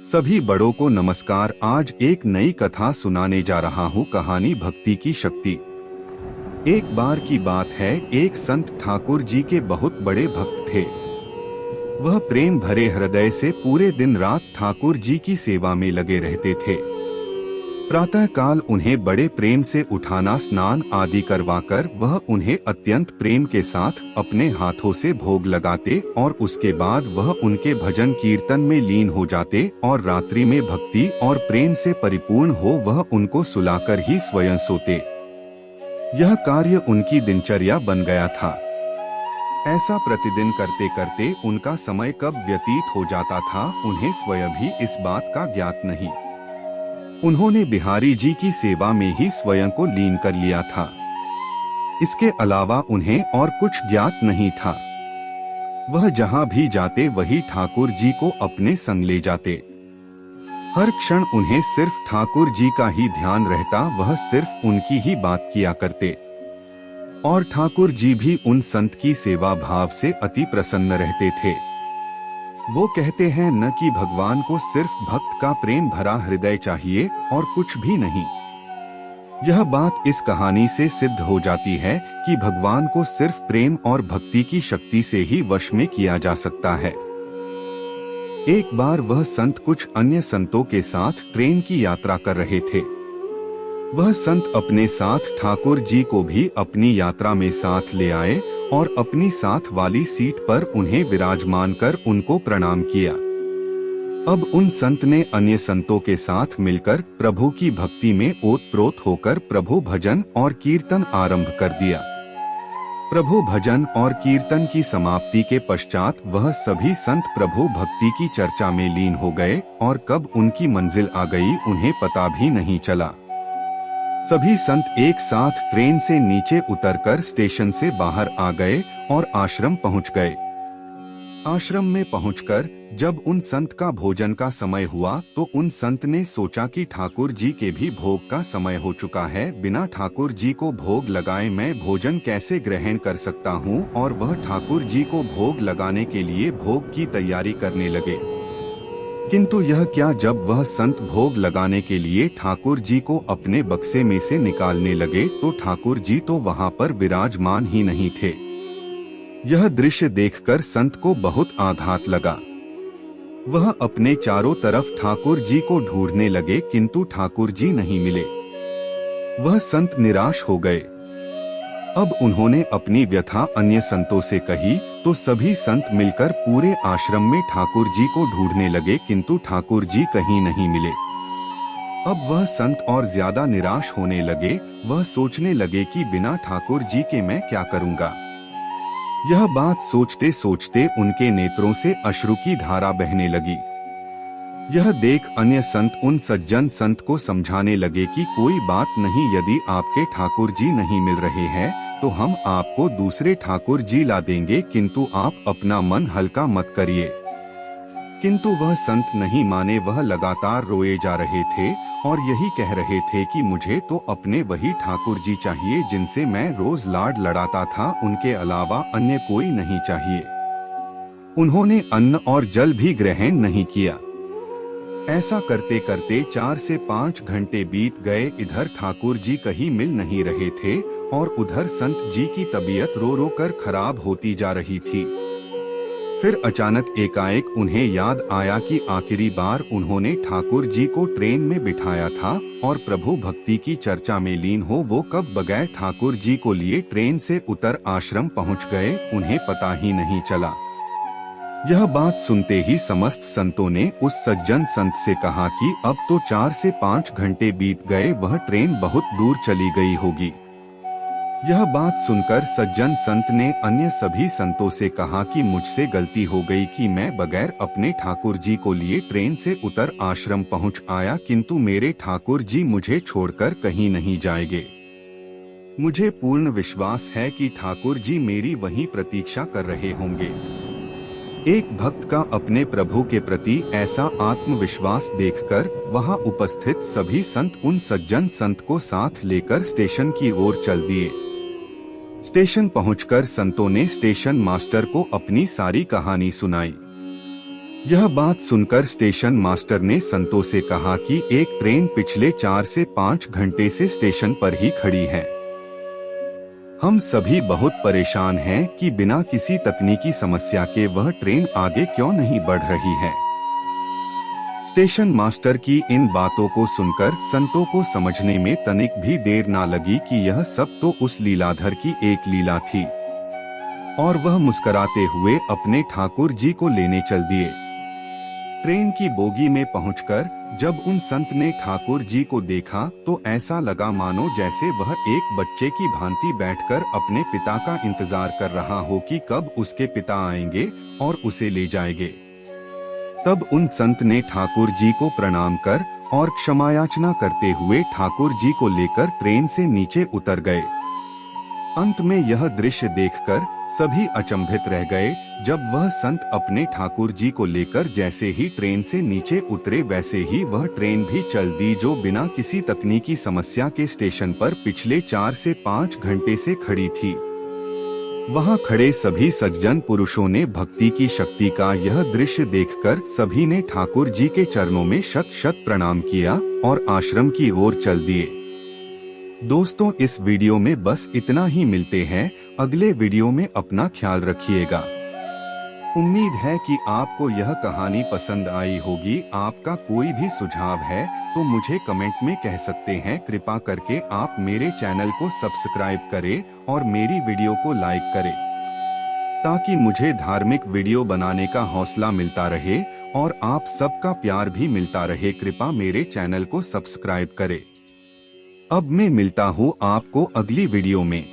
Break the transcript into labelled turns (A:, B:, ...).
A: सभी बड़ों को नमस्कार। आज एक नई कथा सुनाने जा रहा हूँ। कहानी भक्ति की शक्ति। एक बार की बात है, एक संत ठाकुर जी के बहुत बड़े भक्त थे। वह प्रेम भरे हृदय से पूरे दिन रात ठाकुर जी की सेवा में लगे रहते थे। प्रातः काल उन्हें बड़े प्रेम से उठाना, स्नान आदि करवाकर वह उन्हें अत्यंत प्रेम के साथ अपने हाथों से भोग लगाते और उसके बाद वह उनके भजन कीर्तन में लीन हो जाते और रात्रि में भक्ति और प्रेम से परिपूर्ण हो वह उनको सुलाकर ही स्वयं सोते। यह कार्य उनकी दिनचर्या बन गया था। ऐसा प्रतिदिन करते करते उनका समय कब व्यतीत हो जाता था उन्हें स्वयं भी इस बात का ज्ञात नहीं। उन्होंने बिहारी जी की सेवा में ही स्वयं को लीन कर लिया था। इसके अलावा उन्हें और कुछ ज्ञात नहीं था। वह जहां भी जाते वही ठाकुर जी को अपने संग ले जाते। हर क्षण उन्हें सिर्फ ठाकुर जी का ही ध्यान रहता, वह सिर्फ उनकी ही बात किया करते और ठाकुर जी भी उन संत की सेवा भाव से अति प्रसन्न रहते थे। वो कहते हैं न कि भगवान को सिर्फ भक्त का प्रेम भरा हृदय चाहिए और कुछ भी नहीं। यह बात इस कहानी से सिद्ध हो जाती है कि भगवान को सिर्फ प्रेम और भक्ति की शक्ति से ही वश में किया जा सकता है। एक बार वह संत कुछ अन्य संतों के साथ ट्रेन की यात्रा कर रहे थे। वह संत अपने साथ ठाकुर जी को भी अपनी यात्रा में साथ ले आए और अपनी साथ वाली सीट पर उन्हें विराजमान कर उनको प्रणाम किया। अब उन संत ने अन्य संतों के साथ मिलकर प्रभु की भक्ति में ओतप्रोत होकर प्रभु भजन और कीर्तन आरंभ कर दिया। प्रभु भजन और कीर्तन की समाप्ति के पश्चात वह सभी संत प्रभु भक्ति की चर्चा में लीन हो गए और कब उनकी मंजिल आ गई उन्हें पता भी नहीं चला। सभी संत एक साथ ट्रेन से नीचे उतरकर स्टेशन से बाहर आ गए और आश्रम पहुंच गए। आश्रम में पहुंचकर जब उन संत का भोजन का समय हुआ तो उन संत ने सोचा कि ठाकुर जी के भी भोग का समय हो चुका है, बिना ठाकुर जी को भोग लगाए मैं भोजन कैसे ग्रहण कर सकता हूं, और वह ठाकुर जी को भोग लगाने के लिए भोग की तैयारी करने लगे। किंतु यह क्या, जब वह संत भोग लगाने के लिए ठाकुर जी को अपने बक्से में से निकालने लगे तो ठाकुर जी तो वहां पर विराजमान ही नहीं थे। यह दृश्य देखकर संत को बहुत आघात लगा। वह अपने चारों तरफ ठाकुर जी को ढूंढने लगे किंतु ठाकुर जी नहीं मिले। वह संत निराश हो गए। अब उन्होंने अपनी व्यथा अन्य संतों से कही तो सभी संत मिलकर पूरे आश्रम में ठाकुर जी को ढूंढने लगे किंतु ठाकुर जी कहीं नहीं मिले। अब वह संत और ज्यादा निराश होने लगे। वह सोचने लगे कि बिना ठाकुर जी के मैं क्या करूंगा। यह बात सोचते सोचते उनके नेत्रों से अश्रु की धारा बहने लगी। यह देख अन्य संत उन सज्जन संत को समझाने लगे कि कोई बात नहीं, यदि आपके ठाकुर जी नहीं मिल रहे हैं तो हम आपको दूसरे ठाकुर जी ला देंगे, किंतु आप अपना मन हल्का मत करिए। किंतु वह संत नहीं माने। वह लगातार रोए जा रहे थे और यही कह रहे थे कि मुझे तो अपने वही ठाकुर जी चाहिए जिनसे मैं रोज लाड लड़ाता था, उनके अलावा अन्य कोई नहीं चाहिए। उन्होंने अन्न और जल भी ग्रहण नहीं किया। ऐसा करते करते 4 से 5 घंटे बीत गए। इधर ठाकुर जी कहीं मिल नहीं रहे थे और उधर संत जी की तबीयत रो रो कर खराब होती जा रही थी। फिर अचानक एकाएक उन्हें याद आया कि आखिरी बार उन्होंने ठाकुर जी को ट्रेन में बिठाया था और प्रभु भक्ति की चर्चा में लीन हो वो कब बगैर ठाकुर जी को लिए ट्रेन से उतर आश्रम पहुंच गए, उन्हें पता ही नहीं चला। यह बात सुनते ही समस्त संतों ने उस सज्जन संत से कहा कि अब तो 4 से 5 घंटे बीत गए, वह ट्रेन बहुत दूर चली गई होगी। यह बात सुनकर सज्जन संत ने अन्य सभी संतों से कहा कि मुझसे गलती हो गई कि मैं बगैर अपने ठाकुर जी को लिए ट्रेन से उतर आश्रम पहुंच आया, किंतु मेरे ठाकुर जी मुझे छोड़कर कहीं नहीं जाएंगे। मुझे पूर्ण विश्वास है कि ठाकुर जी मेरी वहीं प्रतीक्षा कर रहे होंगे। एक भक्त का अपने प्रभु के प्रति ऐसा आत्मविश्वास देखकर वहां उपस्थित सभी संत उन सज्जन संत को साथ लेकर स्टेशन की ओर चल दिए। स्टेशन पहुंचकर संतों ने स्टेशन मास्टर को अपनी सारी कहानी सुनाई। यह बात सुनकर स्टेशन मास्टर ने संतों से कहा कि एक ट्रेन पिछले 4 से 5 घंटे से स्टेशन पर ही खड़ी है। हम सभी बहुत परेशान हैं कि बिना किसी तकनीकी समस्या के वह ट्रेन आगे क्यों नहीं बढ़ रही है। स्टेशन मास्टर की इन बातों को सुनकर संतों को समझने में तनिक भी देर ना लगी कि यह सब तो उस लीलाधर की एक लीला थी, और वह मुस्कुराते हुए अपने ठाकुर जी को लेने चल दिए। ट्रेन की बोगी में पहुंचकर जब उन संत ने ठाकुर जी को देखा तो ऐसा लगा मानो जैसे वह एक बच्चे की भांति बैठकर अपने पिता का इंतजार कर रहा हो कि कब उसके पिता आएंगे और उसे ले जाएंगे। तब उन संत ने ठाकुर जी को प्रणाम कर और क्षमायाचना करते हुए ठाकुर जी को लेकर ट्रेन से नीचे उतर गए। अंत में यह दृश्य देखकर सभी अचंभित रह गए। जब वह संत अपने ठाकुर जी को लेकर जैसे ही ट्रेन से नीचे उतरे वैसे ही वह ट्रेन भी चल दी, जो बिना किसी तकनीकी समस्या के स्टेशन पर पिछले 4 से 5 घंटे से खड़ी थी। वहां खड़े सभी सज्जन पुरुषों ने भक्ति की शक्ति का यह दृश्य देखकर सभी ने ठाकुर जी के चरणों में शत शत प्रणाम किया और आश्रम की ओर चल दिए। दोस्तों, इस वीडियो में बस इतना ही। मिलते हैं अगले वीडियो में। अपना ख्याल रखिएगा। उम्मीद है कि आपको यह कहानी पसंद आई होगी। आपका कोई भी सुझाव है तो मुझे कमेंट में कह सकते हैं। कृपा करके आप मेरे चैनल को सब्सक्राइब करें और मेरी वीडियो को लाइक करें, ताकि मुझे धार्मिक वीडियो बनाने का हौसला मिलता रहे और आप सबका प्यार भी मिलता रहे। कृपा मेरे चैनल को सब्सक्राइब करें। अब मैं मिलता हूँ आपको अगली वीडियो में।